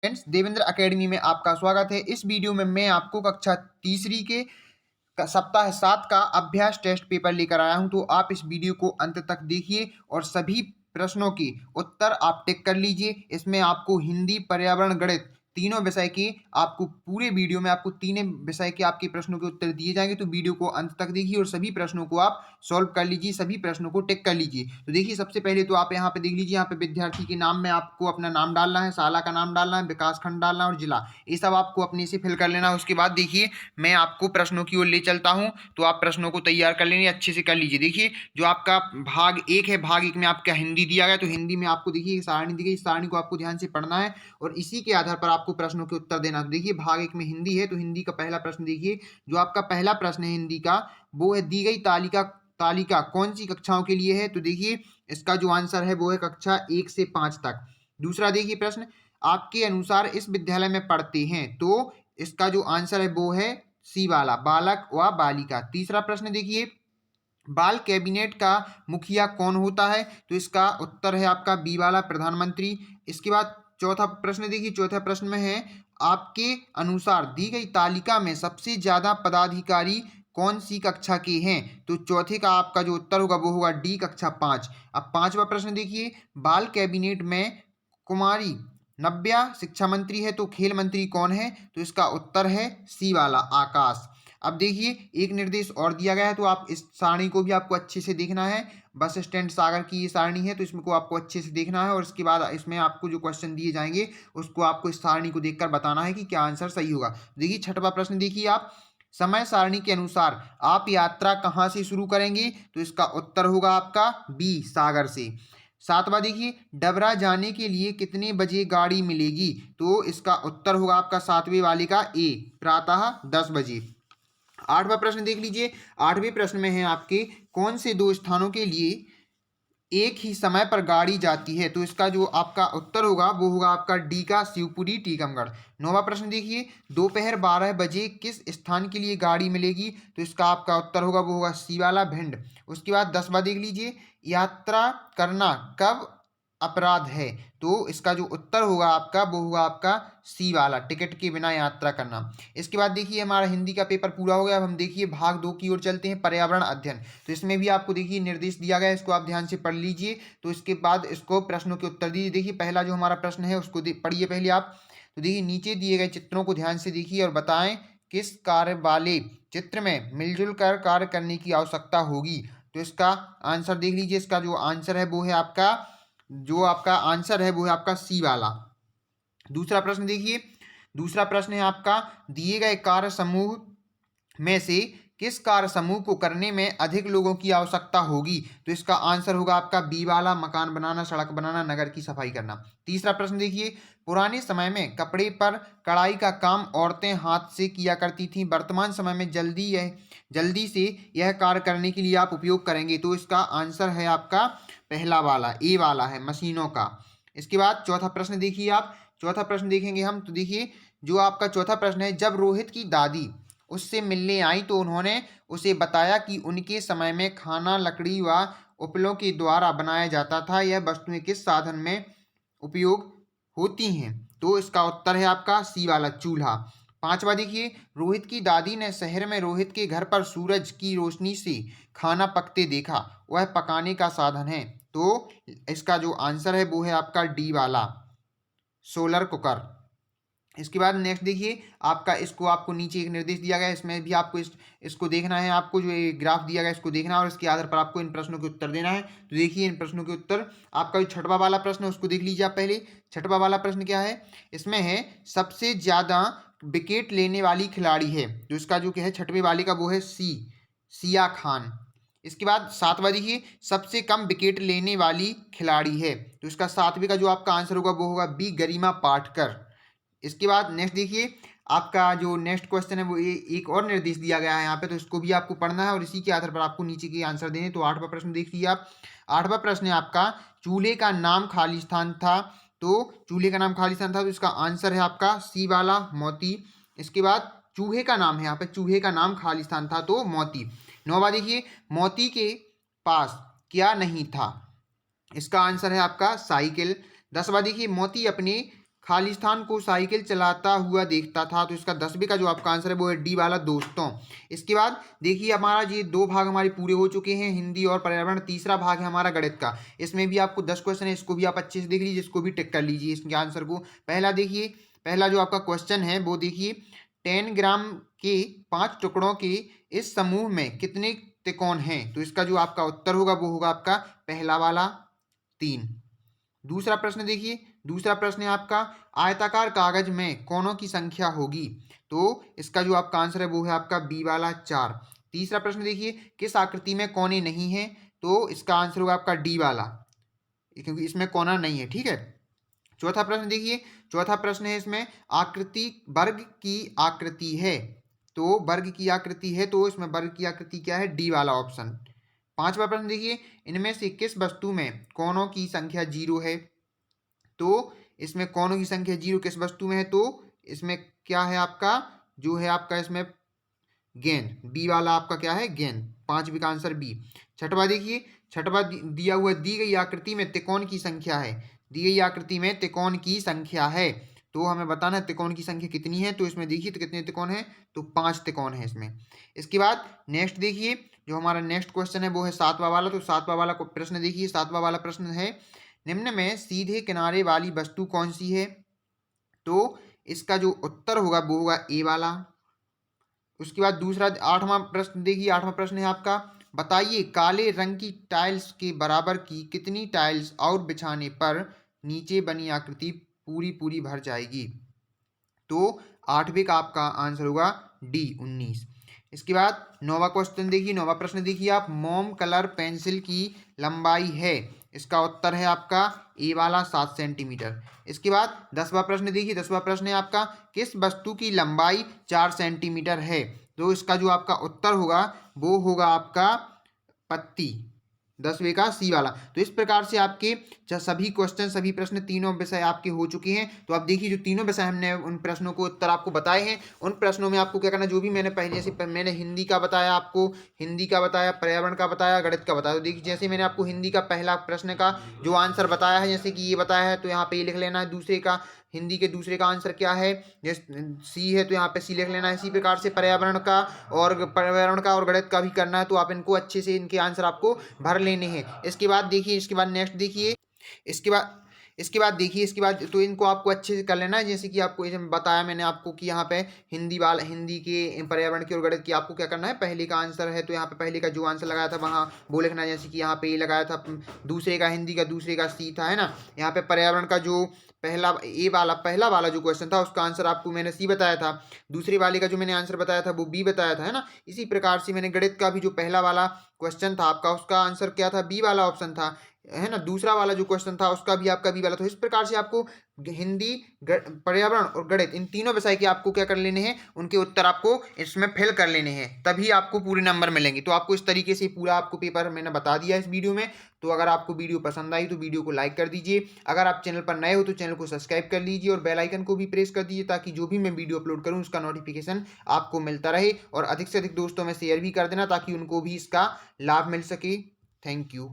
Friends, Devendra academy में आपका स्वागत है। इस वीडियो में मैं आपको कक्षा तीसरी के सप्ताह 7 का अभ्यास टेस्ट पेपर लेकर आया हूं। तो आप इस वीडियो को अंत तक देखिए और सभी प्रश्नों के उत्तर आप टिक कर लीजिए। इसमें आपको हिंदी, पर्यावरण, गणित तीनों विषय के आपको पूरे वीडियो में आपको तीनों विषय के आपके प्रश्नों के उत्तर दिए जाएंगे। तो वीडियो को अंत तक देखिए और सभी प्रश्नों को आप सॉल्व कर लीजिए, सभी प्रश्नों को टिक कर लीजिए। तो देखिए, सबसे पहले तो आप यहाँ पे देख लीजिए, यहाँ पे विद्यार्थी के नाम में आपको अपना नाम डालना है, शाला का नाम डालना है, विकास खंड डालना है और जिला, ये सब आपको अपने से फिल कर लेना है। उसके बाद देखिए, मैं आपको प्रश्नों की ओर ले चलता हूं, तो आप प्रश्नों को तैयार कर लेंगे, अच्छे से कर लीजिए। देखिए, जो आपका भाग 1 है, भाग 1 में आपका हिंदी दिया गया, तो हिंदी में आपको देखिए सारणी दी गई, इस सारणी को आपको ध्यान से पढ़ना है और इसी के आधार पर आपको प्रश्नों के उत्तर देना। तो देखिए, भाग 1 में हिंदी है, तो हिंदी का पहला प्रश्न देखिए, जो आपका पहला प्रश्न है हिंदी का, वो है दी गई तालिका कौन सी कक्षाओं के लिए है। तो देखिए, इसका जो आंसर है वो है कक्षा 1 से 5 तक। दूसरा देखिए प्रश्न, आपके अनुसार इस विद्यालय में पढ़ते हैं, तो इसका जो आंसर है वो है सी वाला, बालक व बालिका। तीसरा प्रश्न देखिए, बाल कैबिनेट का मुखिया कौन होता है। तो इसका उत्तर है आपका बी वाला, प्रधानमंत्री। इसके बाद चौथा प्रश्न देखिए, चौथा प्रश्न में है, आपके अनुसार दी गई तालिका में सबसे ज्यादा पदाधिकारी कौन सी कक्षा के हैं। तो चौथे का आपका जो उत्तर होगा वो होगा डी, कक्षा 5। अब पांचवा प्रश्न देखिए, बाल कैबिनेट में कुमारी नव्या शिक्षा मंत्री है, तो खेल मंत्री कौन है। तो इसका उत्तर है सी वाला, आकाश। अब देखिए, एक निर्देश और दिया गया है, तो आप इस सारणी को भी आपको अच्छे से देखना है। बस स्टैंड सागर की ये सारणी है, तो इसमें को आपको अच्छे से देखना है और इसके बाद इसमें आपको जो क्वेश्चन दिए जाएंगे उसको आपको इस सारणी को देखकर बताना है कि क्या आंसर सही होगा। देखिए, छठवां प्रश्न देखिए, आप समय सारणी के अनुसार आप यात्रा कहाँ से शुरू करेंगे। तो इसका उत्तर होगा आपका बी, सागर से। सातवां देखिए, डबरा जाने के लिए कितने बजे गाड़ी मिलेगी। तो इसका उत्तर होगा आपका सातवें वाले का ए, प्रातः 10 बजे। आठवां प्रश्न देख लीजिए, आठवें प्रश्न में है आपके, कौन से दो स्थानों के लिए एक ही समय पर गाड़ी जाती है। तो इसका जो आपका उत्तर होगा वो होगा आपका डी का, शिवपुरी टीकमगढ़। नौवां प्रश्न देखिए, दोपहर 12 बजे किस स्थान के लिए गाड़ी मिलेगी। तो इसका आपका उत्तर होगा वो होगा सी वाला, भिंड। उसके बाद 10वां देख लीजिए, यात्रा करना कब अपराध है। तो इसका जो उत्तर होगा आपका वो होगा आपका सी वाला, टिकट के बिना यात्रा करना। इसके बाद देखिए, हमारा हिंदी का पेपर पूरा हो गया। अब हम देखिए भाग 2 की ओर चलते हैं, पर्यावरण अध्ययन। तो इसमें भी आपको देखिए निर्देश दिया गया है, इसको आप ध्यान से पढ़ लीजिए। तो इसके बाद इसको प्रश्नों के उत्तर दीजिए। देखिए, पहला जो हमारा प्रश्न है उसको पढ़िए पहले आप। तो देखिए, नीचे दिए गए चित्रों को ध्यान से देखिए और बताएं, किस कार्य वाले चित्र में मिलजुल कर कार्य करने की आवश्यकता होगी। तो इसका आंसर देख लीजिए, इसका जो आंसर है वो है आपका, जो आपका आंसर है वो है आपका सी वाला। दूसरा प्रश्न देखिए, दूसरा प्रश्न है आपका, दिए गए कार्य समूह में से किस कार्य समूह को करने में अधिक लोगों की आवश्यकता होगी। तो इसका आंसर होगा आपका बी वाला, मकान बनाना, सड़क बनाना, नगर की सफाई करना। तीसरा प्रश्न देखिए, पुराने समय में कपड़े पर कढ़ाई का काम औरतें हाथ से किया करती थीं, वर्तमान समय में जल्दी से यह कार्य करने के लिए आप उपयोग करेंगे। तो इसका आंसर है आपका पहला वाला, ए वाला है, मशीनों का। इसके बाद चौथा प्रश्न देखिए, आप चौथा प्रश्न देखेंगे हम। तो देखिए, जो आपका चौथा प्रश्न है, जब रोहित की दादी उससे मिलने आई तो उन्होंने उसे बताया कि उनके समय में खाना लकड़ी व उपलों के द्वारा बनाया जाता था, यह वस्तुएं किस साधन में उपयोग होती हैं। तो इसका उत्तर है आपका सी वाला, चूल्हा। पांचवा देखिए, रोहित की दादी ने शहर में रोहित के घर पर सूरज की रोशनी से खाना पकते देखा, वह पकाने का साधन है। तो इसका जो आंसर है वो है आपका डी वाला, सोलर कुकर। इसके बाद नेक्स्ट देखिए, आपका इसको आपको नीचे एक निर्देश दिया गया है, इसमें भी आपको इसको देखना है, आपको जो ये ग्राफ दिया गया है इसको देखना है और इसके आधार पर आपको इन प्रश्नों के उत्तर देना है। तो देखिए, इन प्रश्नों के उत्तर, आपका जो छठवा वाला प्रश्न है उसको देख लीजिए आप पहले। छठवा वाला प्रश्न क्या है, इसमें है सबसे ज्यादा विकेट लेने वाली खिलाड़ी है। जो इसका जो क्या है छठवें वाले का वो है सी, सिया खान। इसके बाद सातवां देखिए, सबसे कम विकेट लेने वाली खिलाड़ी है। तो इसका सातवें का जो आपका आंसर होगा वो होगा बी, गरिमा पाटकर। इसके बाद नेक्स्ट देखिए, आपका जो नेक्स्ट क्वेश्चन है वो एक और निर्देश दिया गया है यहाँ पे, तो इसको भी आपको पढ़ना है और इसी के आधार पर आपको नीचे के आंसर देने। तो आठवां प्रश्न देखिए आप, आठवां प्रश्न है आपका, चूल्हे का नाम खाली स्थान था। तो चूल्हे का नाम खाली स्थान था, तो इसका आंसर है आपका सी वाला, मोती। इसके बाद चूहे का नाम है, यहाँ पे चूहे का नाम खाली स्थान था, तो मोती। नौवां देखिए, मोती के पास क्या नहीं था। इसका आंसर है आपका साइकिल। 10वां देखिए, मोती अपने खालिस्तान को साइकिल चलाता हुआ देखता था। तो इसका 10वीं का जो आपका आंसर है वो है डी वाला दोस्तों। इसके बाद देखिए हमारा ये 2 भाग हमारे पूरे हो चुके हैं, हिंदी और पर्यावरण। तीसरा भाग है हमारा गणित का। इसमें भी आपको 10 क्वेश्चन है, इसको भी आप अच्छे से देख लीजिए, इसको भी टिक कर लीजिए इसके आंसर को। पहला देखिए, पहला जो आपका क्वेश्चन है वो देखिए, 10 ग्राम के 5 टुकड़ों के इस समूह में कितने त्रिकोण हैं? तो इसका जो आपका उत्तर होगा वो होगा आपका पहला वाला 3। दूसरा प्रश्न देखिए, दूसरा प्रश्न है आपका, आयताकार कागज में कोनों की संख्या होगी? तो इसका जो आपका आंसर है वो है आपका बी वाला 4। तीसरा प्रश्न देखिए, किस आकृति में कोने नहीं है? तो इसका आंसर होगा आपका डी वाला, क्योंकि इसमें कोना नहीं है, ठीक है। चौथा प्रश्न देखिए, चौथा प्रश्न है इसमें, आकृति वर्ग की आकृति है। तो वर्ग की आकृति है, तो इसमें वर्ग की आकृति क्या है? डी वाला ऑप्शन। पांचवा प्रश्न देखिए, इनमें से किस वस्तु में कोनों की संख्या 0 है? तो इसमें कोनों की संख्या 0 किस वस्तु में है? तो इसमें क्या है आपका, जो है आपका इसमें गेंद, बी वाला आपका क्या है? गेंद। पांचवी का आंसर बी। छठवा देखिए, छठवा दिया हुआ, दी गई आकृति में त्रिकोण की संख्या है। दी गई आकृति में त्रिकोण की संख्या है, तो हमें बताना है त्रिकोण की संख्या कितनी है। तो इसमें देखिए तो कितने त्रिकोण है? तो 5 त्रिकोण है इसमें। इसके बाद नेक्स्ट देखिए, जो हमारा नेक्स्ट क्वेश्चन है वो है 7वां वाला। तो 7वां वाला प्रश्न देखिए, 7वां वाला प्रश्न है, निम्न में सीधे किनारे वाली वस्तु कौन सी है? तो इसका जो उत्तर होगा वो होगा ए वाला। उसके बाद दूसरा 8वां प्रश्न देखिए, 8वां प्रश्न है आपका, बताइए काले रंग की टाइल्स के बराबर की कितनी टाइल्स और बिछाने पर नीचे बनी आकृति पूरी पूरी भर जाएगी? तो 8वें का आपका आंसर होगा डी 19। इसके बाद 9वां क्वेश्चन देखिए, 9वां प्रश्न देखिए आप, मोम कलर पेंसिल की लंबाई है? इसका उत्तर है आपका ए वाला 7 सेंटीमीटर। इसके बाद 10वां प्रश्न देखिए, 10वां प्रश्न है आपका, किस वस्तु की लंबाई 4 सेंटीमीटर है? तो इसका जो आपका उत्तर होगा वो होगा आपका पत्ती, 10वें का सी वाला। तो इस प्रकार से आपके सभी क्वेश्चन, सभी प्रश्न, तीनों विषय आपके हो चुके हैं। तो आप देखिए जो तीनों विषय हमने उन प्रश्नों को उत्तर आपको बताए हैं, उन प्रश्नों में आपको क्या करना, जो भी मैंने पहले से मैंने हिंदी का बताया आपको, हिंदी का बताया, पर्यावरण का बताया, गणित का बताया। तो देखिए जैसे मैंने आपको हिंदी का पहला प्रश्न का जो आंसर बताया है, जैसे कि ये बताया है, तो यहाँ पे ये लिख लेना है। दूसरे का, हिंदी के दूसरे का आंसर क्या है? जैसे सी है तो यहाँ पे सी लिख लेना है। इसी प्रकार से पर्यावरण का और गणित का भी करना है। तो आप इनको अच्छे से, इनके आंसर आपको भर लेने हैं। इसके बाद देखिए, इसके बाद नेक्स्ट देखिए, इसके बाद देखिए, इसके बाद तो इनको आपको अच्छे से कर लेना है। जैसे कि आपको ये बताया मैंने आपको कि यहाँ पे हिंदी के, पर्यावरण की और गणित की आपको क्या करना है, पहले का आंसर है तो यहाँ पे पहले का जो आंसर लगाया था वहाँ वो लिखना है। जैसे कि यहाँ पे ये लगाया था, दूसरे का हिंदी का दूसरे का सी था, है ना। यहाँ पे पर्यावरण का जो पहला वाला जो क्वेश्चन था उसका आंसर आपको मैंने सी बताया था। दूसरे वाले का जो मैंने आंसर बताया था वो बी बताया था, है ना। इसी प्रकार से मैंने गणित का भी जो पहला वाला क्वेश्चन था आपका, उसका आंसर क्या था? बी वाला ऑप्शन था, है ना। दूसरा वाला जो क्वेश्चन था उसका भी आपका बी वाला। तो इस प्रकार से आपको हिंदी, पर्यावरण और गणित, इन तीनों विषय के आपको क्या कर लेने हैं, उनके उत्तर आपको इसमें फिल कर लेने हैं, तभी आपको पूरे नंबर मिलेंगे। तो आपको इस तरीके से पूरा आपको पेपर मैंने बता दिया इस वीडियो में। तो अगर आपको वीडियो पसंद आई तो वीडियो को लाइक कर दीजिए। अगर आप चैनल पर नए हो तो चैनल को सब्सक्राइब कर लीजिए और बेल आइकन को भी प्रेस कर दीजिए, ताकि जो भी मैं वीडियो अपलोड करूं उसका नोटिफिकेशन आपको मिलता रहे। और अधिक से अधिक दोस्तों में शेयर भी कर देना, ताकि उनको भी इसका लाभ मिल सके। Thank you.